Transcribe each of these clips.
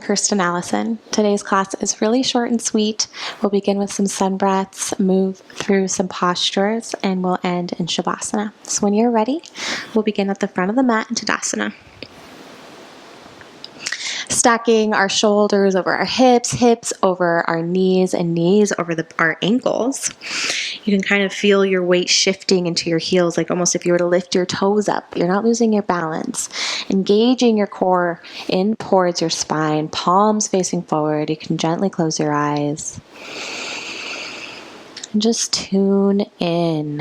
Kirsten Allison. Today's class is really short and sweet. We'll begin with some sun breaths, move through some postures, and we'll end in Shavasana. So when you're ready, we'll begin at the front of the mat in Tadasana. Stacking our shoulders over our hips, hips over our knees, and knees over our ankles. You can kind of feel your weight shifting into your heels, like almost if you were to lift your toes up. You're not losing your balance. Engaging your core in towards your spine, palms facing forward. You can gently close your eyes. And just tune in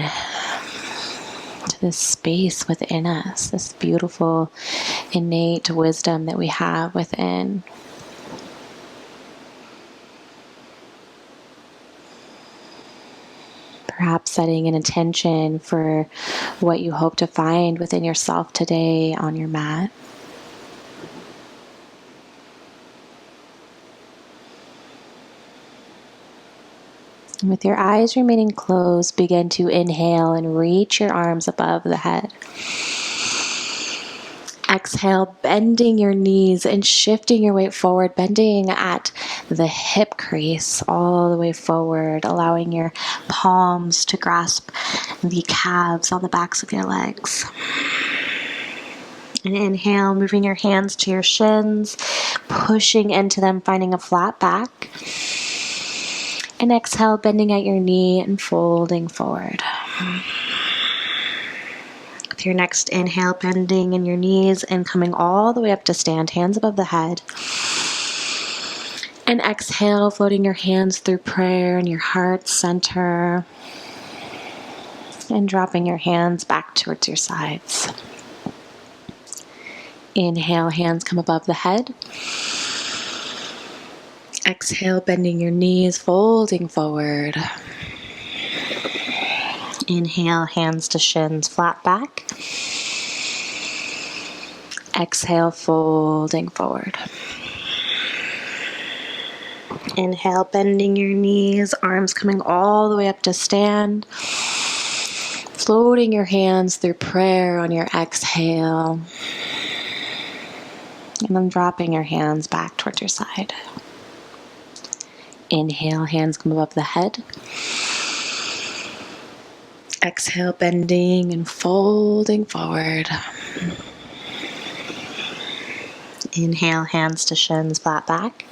to this space within us, this beautiful innate wisdom that we have within. Perhaps setting an intention for what you hope to find within yourself today on your mat. And with your eyes remaining closed, begin to inhale and reach your arms above the head. Exhale, bending your knees and shifting your weight forward, bending at the hip crease all the way forward, allowing your palms to grasp the calves on the backs of your legs. And inhale, moving your hands to your shins, pushing into them, finding a flat back. And exhale, bending at your knee and folding forward. With your next inhale, bending in your knees and coming all the way up to stand, hands above the head. And exhale, floating your hands through prayer in your heart center. And dropping your hands back towards your sides. Inhale, hands come above the head. Exhale, bending your knees, folding forward. Inhale, hands to shins, flat back. Exhale, folding forward. Inhale, bending your knees, arms coming all the way up to stand. Floating your hands through prayer on your exhale. And then dropping your hands back towards your side. Inhale, hands come above the head. Exhale, bending and folding forward. Inhale, hands to shins, flat back.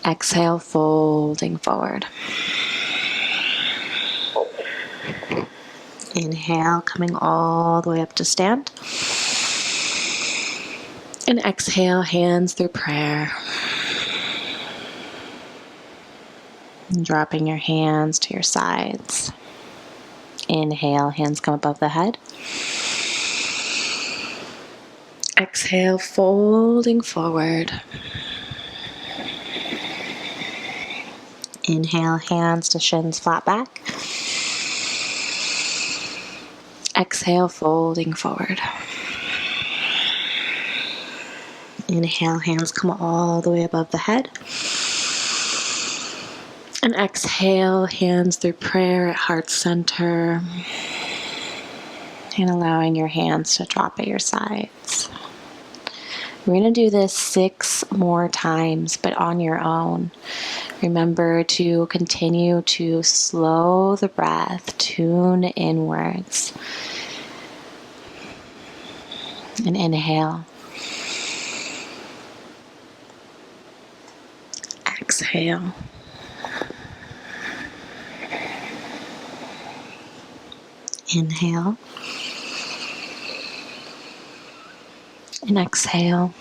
Exhale, folding forward. Inhale, coming all the way up to stand. And exhale, hands through prayer. And dropping your hands to your sides. Inhale, hands come above the head. Exhale, folding forward. Inhale, hands to shins, flat back. Exhale, folding forward. Inhale, hands come all the way above the head. And exhale, hands through prayer at heart center. And allowing your hands to drop at your sides. We're going to do this 6 more times, but on your own. Remember to continue to slow the breath, tune inwards. And inhale. Exhale. Inhale. And exhale.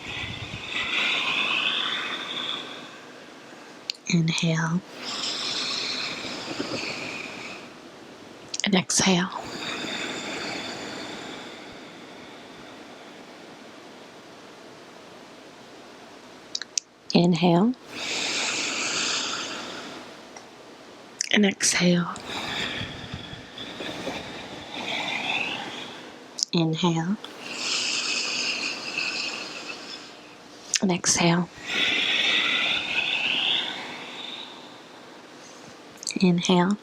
Inhale. And exhale. Inhale. And exhale. Inhale. And exhale. Inhale.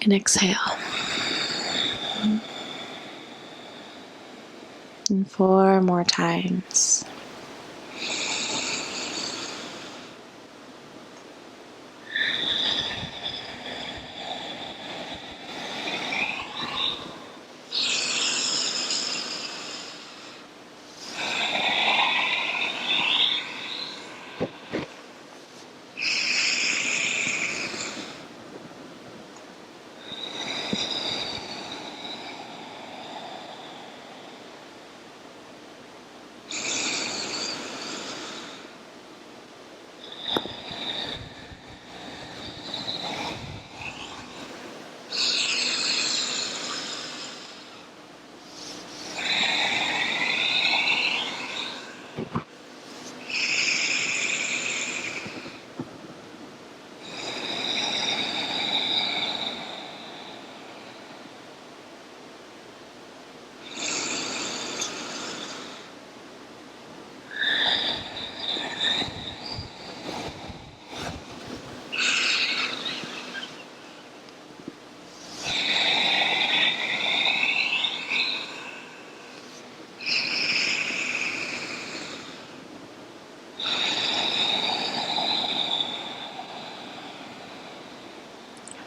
And exhale. And 4 more times.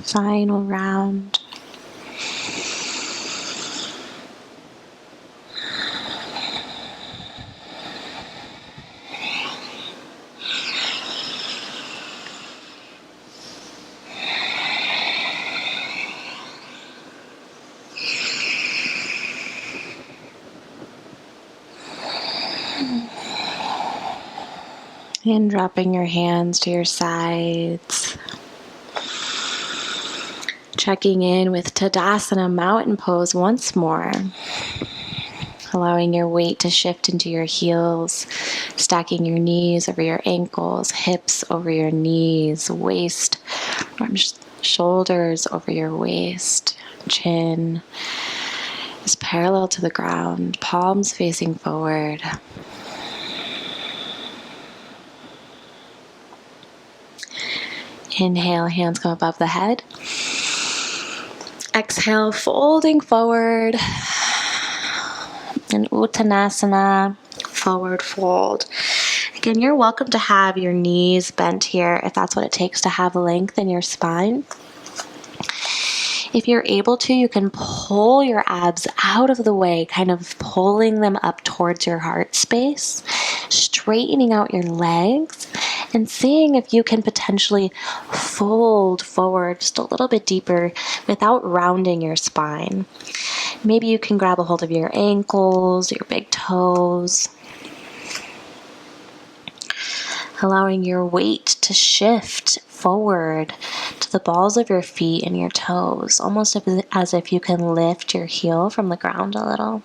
Final round. And dropping your hands to your sides. Checking in with Tadasana mountain pose once more. Allowing your weight to shift into your heels, stacking your knees over your ankles, hips over your knees, waist, shoulders over your waist, chin is parallel to the ground, palms facing forward. Inhale, hands come above the head. Exhale, folding forward. And Uttanasana, forward fold. Again, you're welcome to have your knees bent here if that's what it takes to have length in your spine. If you're able to, you can pull your abs out of the way, kind of pulling them up towards your heart space, straightening out your legs, and seeing if you can potentially fold forward just a little bit deeper without rounding your spine. Maybe you can grab a hold of your ankles, your big toes, allowing your weight to shift forward to the balls of your feet and your toes, almost as if you can lift your heel from the ground a little.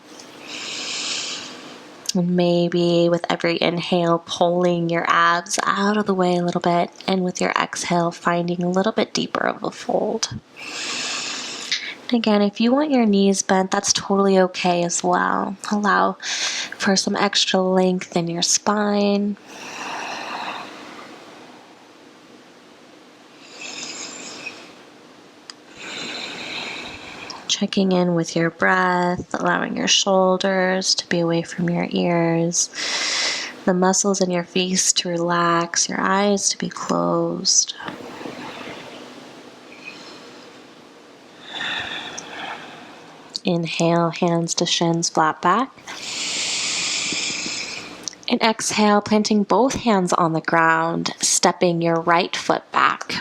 And maybe with every inhale, pulling your abs out of the way a little bit, and with your exhale, finding a little bit deeper of a fold. And again, if you want your knees bent, that's totally okay as well. Allow for some extra length in your spine. Checking in with your breath, allowing your shoulders to be away from your ears, the muscles in your face to relax, your eyes to be closed. Inhale, hands to shins, flat back. And exhale, planting both hands on the ground, stepping your right foot back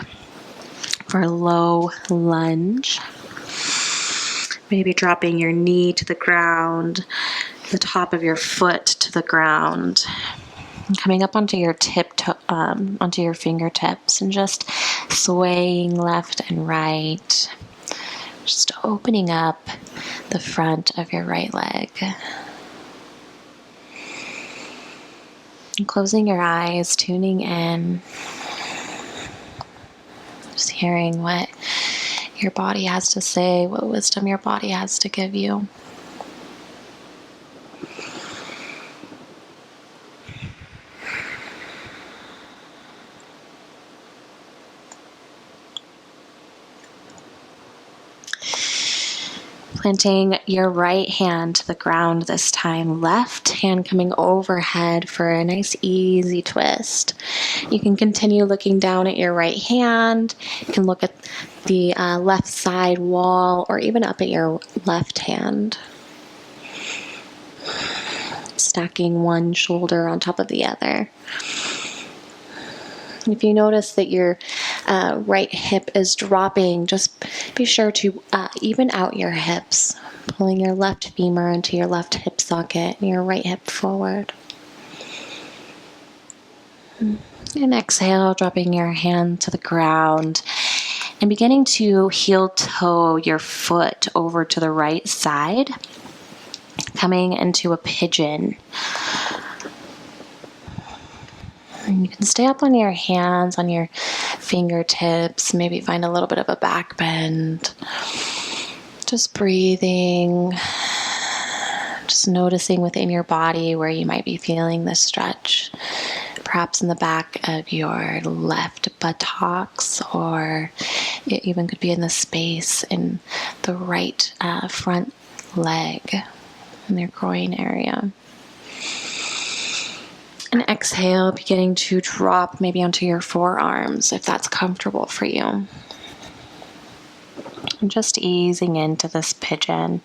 for a low lunge. Maybe dropping your knee to the ground, the top of your foot to the ground, and coming up onto your onto your fingertips, and just swaying left and right, just opening up the front of your right leg. And closing your eyes, tuning in, just hearing what your body has to say, what wisdom your body has to give you. Planting your right hand to the ground this time, left hand coming overhead for a nice easy twist. You can continue looking down at your right hand. You can look at the left side wall or even up at your left hand. Stacking one shoulder on top of the other. If you notice that your right hip is dropping, just be sure to even out your hips, pulling your left femur into your left hip socket and your right hip forward. And exhale, dropping your hand to the ground and beginning to heel toe your foot over to the right side, coming into a pigeon. And you can stay up on your hands, on your fingertips, maybe find a little bit of a back bend. Just breathing, just noticing within your body where you might be feeling this stretch. Perhaps in the back of your left buttocks, or it even could be in the space in the right front leg, in your groin area. And exhale, beginning to drop maybe onto your forearms if that's comfortable for you. And just easing into this pigeon.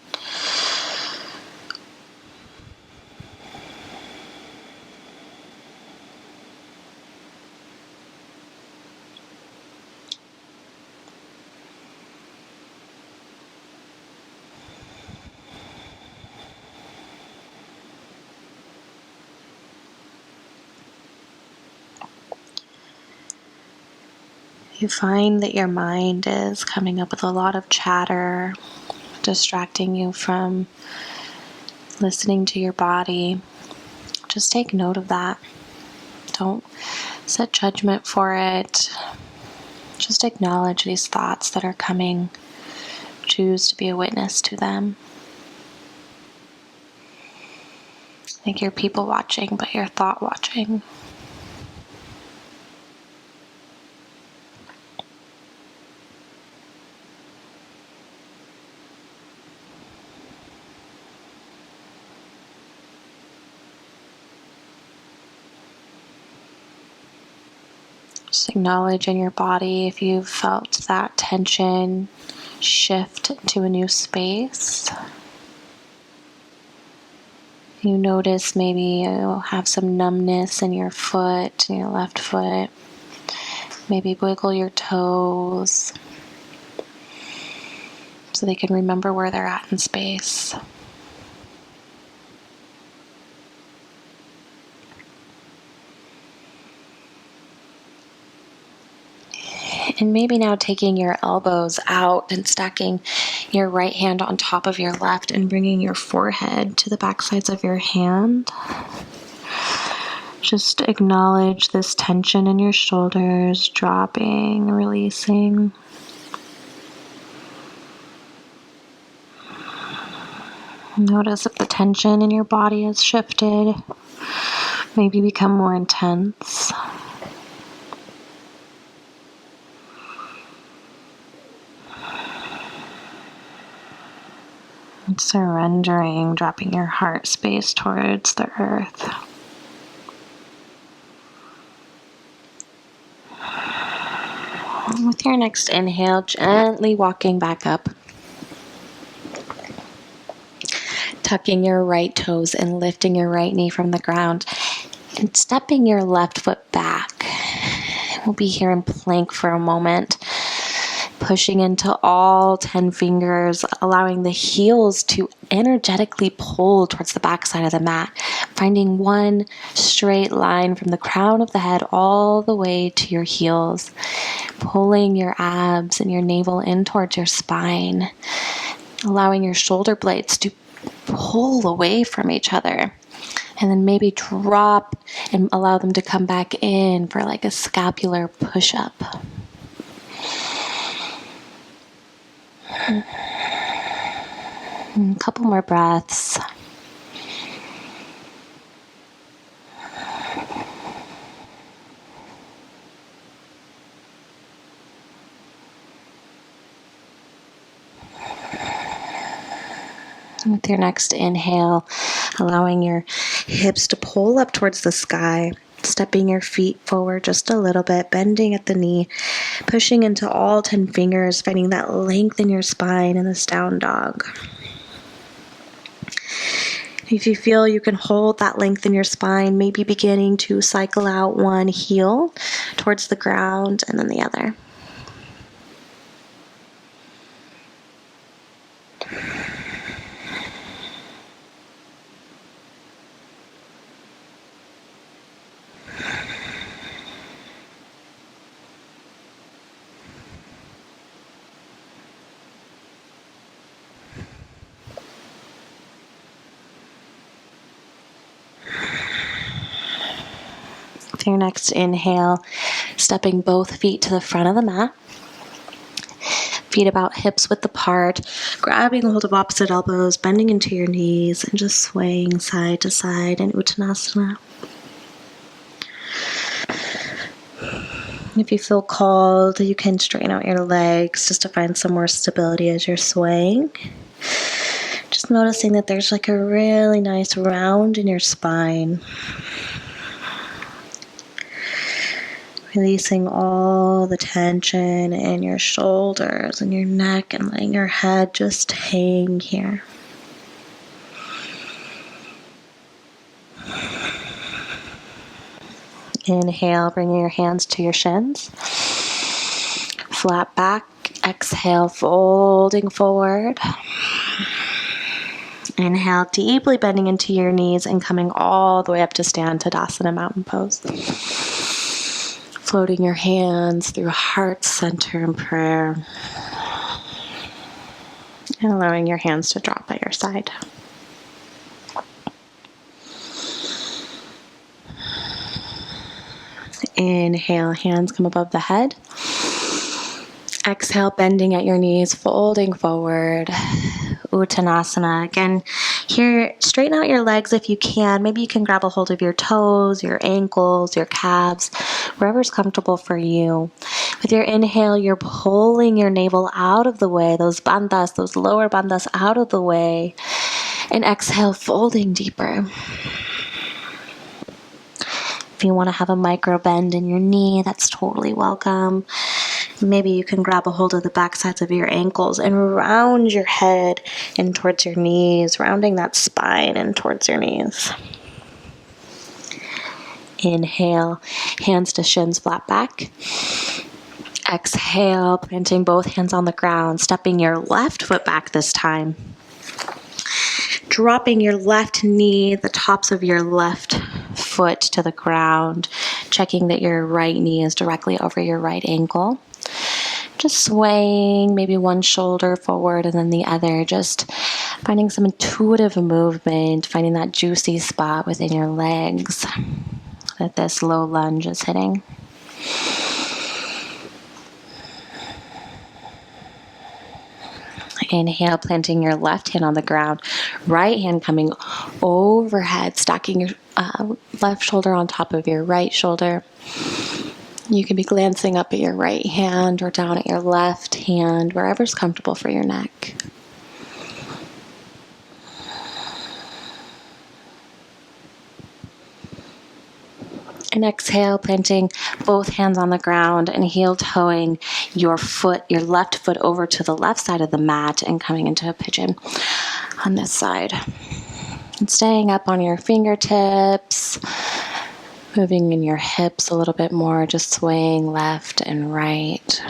You find that your mind is coming up with a lot of chatter, distracting you from listening to your body. Just take note of that. Don't set judgment for it. Just acknowledge these thoughts that are coming. Choose to be a witness to them. Like you're people watching, but you're thought watching. Just acknowledge in your body if you've felt that tension shift to a new space. You notice maybe you'll have some numbness in your foot, in your left foot. Maybe wiggle your toes so they can remember where they're at in space. And maybe now taking your elbows out and stacking your right hand on top of your left and bringing your forehead to the back sides of your hand. Just acknowledge this tension in your shoulders, dropping, releasing. Notice if the tension in your body has shifted, maybe become more intense. And surrendering, dropping your heart space towards the earth. And with your next inhale, gently walking back up. Tucking your right toes and lifting your right knee from the ground. And stepping your left foot back. We'll be here in plank for a moment. Pushing into all 10 fingers, allowing the heels to energetically pull towards the back side of the mat, finding one straight line from the crown of the head all the way to your heels, pulling your abs and your navel in towards your spine, allowing your shoulder blades to pull away from each other, and then maybe drop and allow them to come back in for like a scapular push-up. A couple more breaths. With your next inhale, allowing your hips to pull up towards the sky, stepping your feet forward just a little bit, bending at the knee, pushing into all 10 fingers, finding that length in your spine in this down dog. If you feel you can hold that length in your spine, maybe beginning to cycle out one heel towards the ground and then the other. With your next inhale, stepping both feet to the front of the mat. Feet about hips width apart, grabbing hold of opposite elbows, bending into your knees, and just swaying side to side in Uttanasana. If you feel called, you can straighten out your legs just to find some more stability as you're swaying. Just noticing that there's like a really nice round in your spine. Releasing all the tension in your shoulders and your neck and letting your head just hang here. Inhale, bringing your hands to your shins. Flat back. Exhale, folding forward. Inhale, deeply bending into your knees and coming all the way up to stand Tadasana Mountain Pose. Floating your hands through heart center in prayer. And allowing your hands to drop by your side. Inhale, hands come above the head. Exhale, bending at your knees, folding forward. Uttanasana. Again, here, straighten out your legs if you can. Maybe you can grab a hold of your toes, your ankles, your calves, wherever's comfortable for you. With your inhale, you're pulling your navel out of the way, those bandhas, those lower bandhas out of the way. And exhale, folding deeper. If you want to have a micro bend in your knee, that's totally welcome. Maybe you can grab a hold of the back sides of your ankles and round your head in towards your knees, rounding that spine in towards your knees. Inhale, hands to shins, flat back. Exhale, planting both hands on the ground, stepping your left foot back this time. Dropping your left knee, the tops of your left foot to the ground, checking that your right knee is directly over your right ankle. Just swaying, maybe one shoulder forward and then the other, just finding some intuitive movement, finding that juicy spot within your legs that this low lunge is hitting. Inhale, planting your left hand on the ground, right hand coming overhead, stacking your left shoulder on top of your right shoulder. You can be glancing up at your right hand or down at your left hand, wherever's comfortable for your neck. And exhale, planting both hands on the ground and heel toeing your left foot over to the left side of the mat and coming into a pigeon on this side. And staying up on your fingertips, moving in your hips a little bit more, just swaying left and right.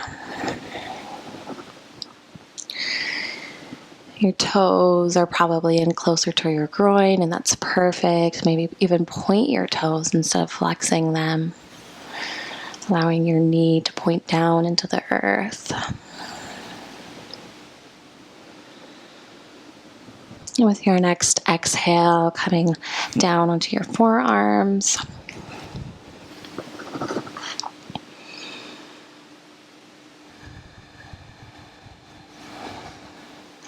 Your toes are probably in closer to your groin, and that's perfect. Maybe even point your toes instead of flexing them, allowing your knee to point down into the earth. And with your next exhale, coming down onto your forearms.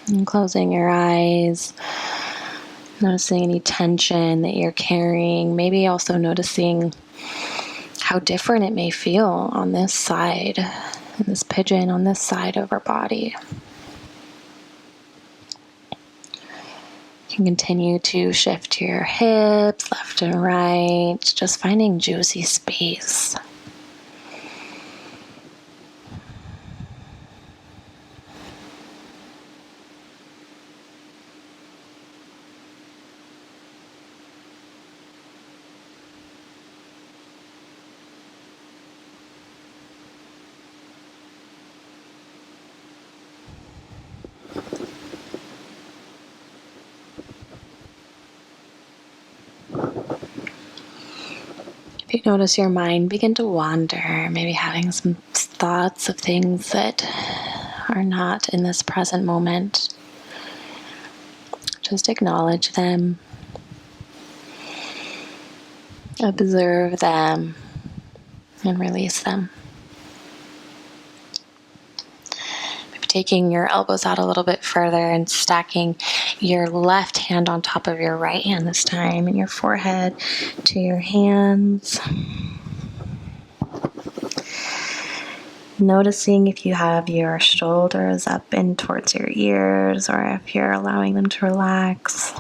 And closing your eyes, noticing any tension that you're carrying, maybe also noticing how different it may feel on this side, in this pigeon, on this side of our body. You can continue to shift your hips left and right, just finding juicy space. If you notice your mind begin to wander, maybe having some thoughts of things that are not in this present moment, just acknowledge them, observe them, and release them. Maybe taking your elbows out a little bit further and stacking your left hand on top of your right hand this time, and your forehead to your hands. Noticing if you have your shoulders up in towards your ears or if you're allowing them to relax.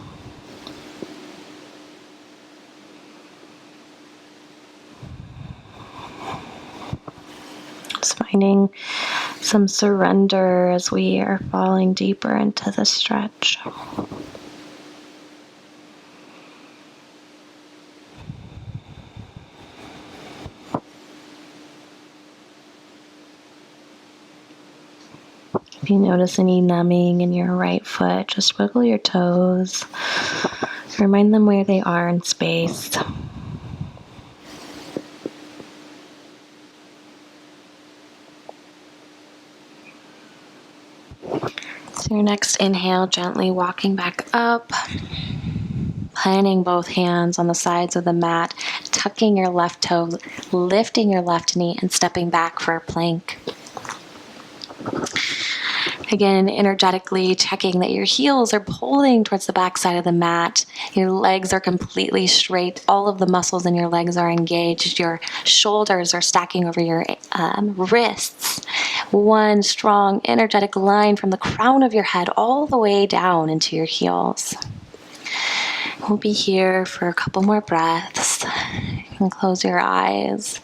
Just finding some surrender as we are falling deeper into the stretch. If you notice any numbing in your right foot, just wiggle your toes. Remind them where they are in space. So your next inhale, gently walking back up, planting both hands on the sides of the mat, tucking your left toe, lifting your left knee, and stepping back for a plank. Again, energetically checking that your heels are pulling towards the back side of the mat. Your legs are completely straight. All of the muscles in your legs are engaged. Your shoulders are stacking over your wrists. One strong, energetic line from the crown of your head all the way down into your heels. We'll be here for a couple more breaths. You can close your eyes.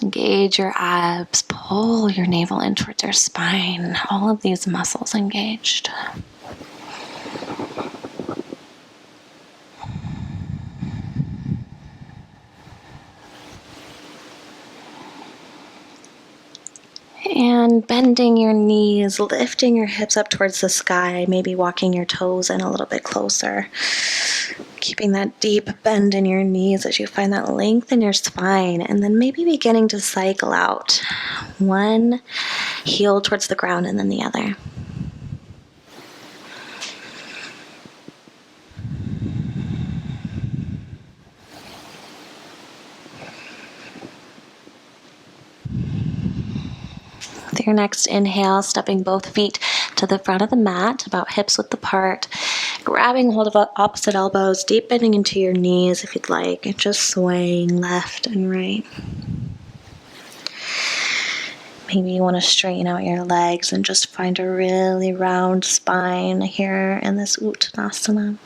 Engage your abs, pull your navel in towards your spine, all of these muscles engaged. And bending your knees, lifting your hips up towards the sky, maybe walking your toes in a little bit closer. Keeping that deep bend in your knees as you find that length in your spine, and then maybe beginning to cycle out. One heel towards the ground and then the other. With your next inhale, stepping both feet to the front of the mat, about hips width apart, grabbing hold of opposite elbows, deep bending into your knees if you'd like, and just swaying left and right. Maybe you want to straighten out your legs and just find a really round spine here in this Uttanasana.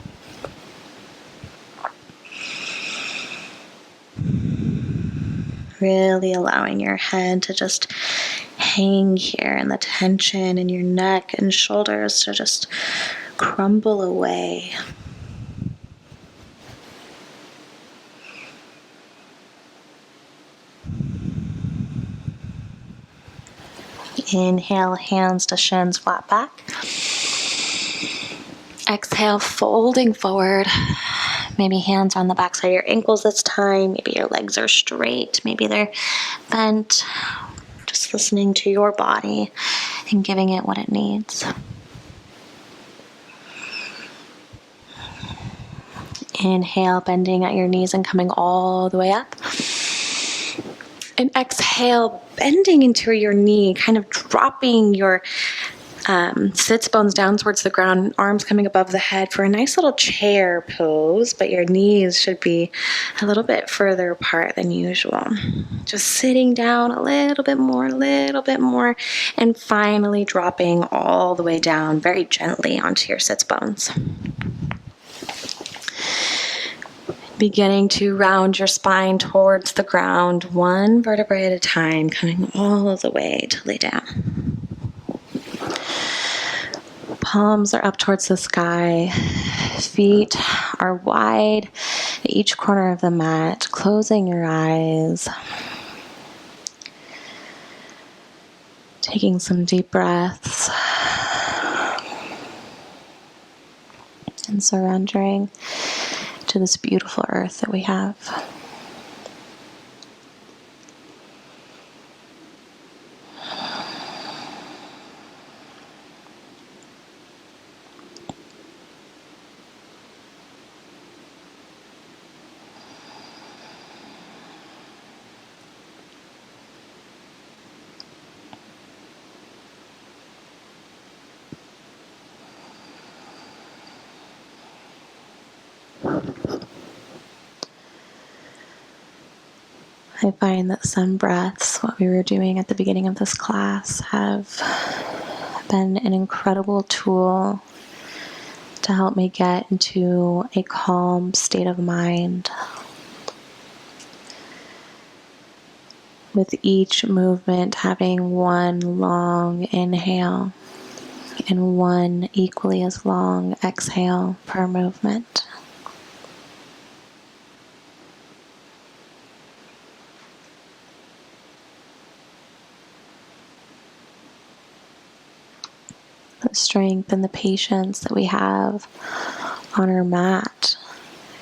Really allowing your head to just hang here and the tension in your neck and shoulders to just crumble away. Inhale, hands to shins, flat back. Exhale, folding forward. Maybe hands on the backside of your ankles this time. Maybe your legs are straight. Maybe they're bent. Just listening to your body and giving it what it needs. Inhale, bending at your knees and coming all the way up. And exhale, bending into your knee, kind of dropping your sits bones down towards the ground, arms coming above the head for a nice little chair pose, but your knees should be a little bit further apart than usual. Just sitting down a little bit more, and finally dropping all the way down very gently onto your sits bones. Beginning to round your spine towards the ground, one vertebrae at a time, coming all the way to lay down. Palms are up towards the sky. Feet are wide at each corner of the mat, closing your eyes. Taking some deep breaths. And surrendering to this beautiful earth that we have. I find that some breaths, what we were doing at the beginning of this class, have been an incredible tool to help me get into a calm state of mind. With each movement having one long inhale and one equally as long exhale per movement. The strength and the patience that we have on our mat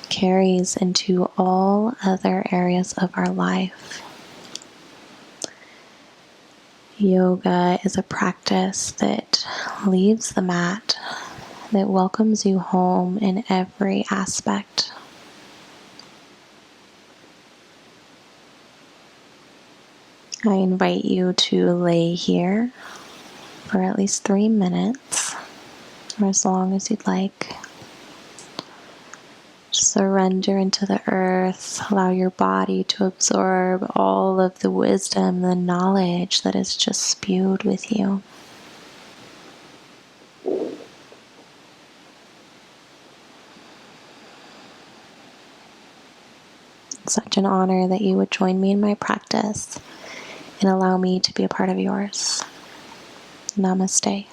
carries into all other areas of our life. Yoga is a practice that leaves the mat, that welcomes you home in every aspect. I invite you to lay here for at least 3 minutes, or as long as you'd like. Surrender into the earth. Allow your body to absorb all of the wisdom, the knowledge that is just spewed with you. It's such an honor that you would join me in my practice and allow me to be a part of yours. Namaste.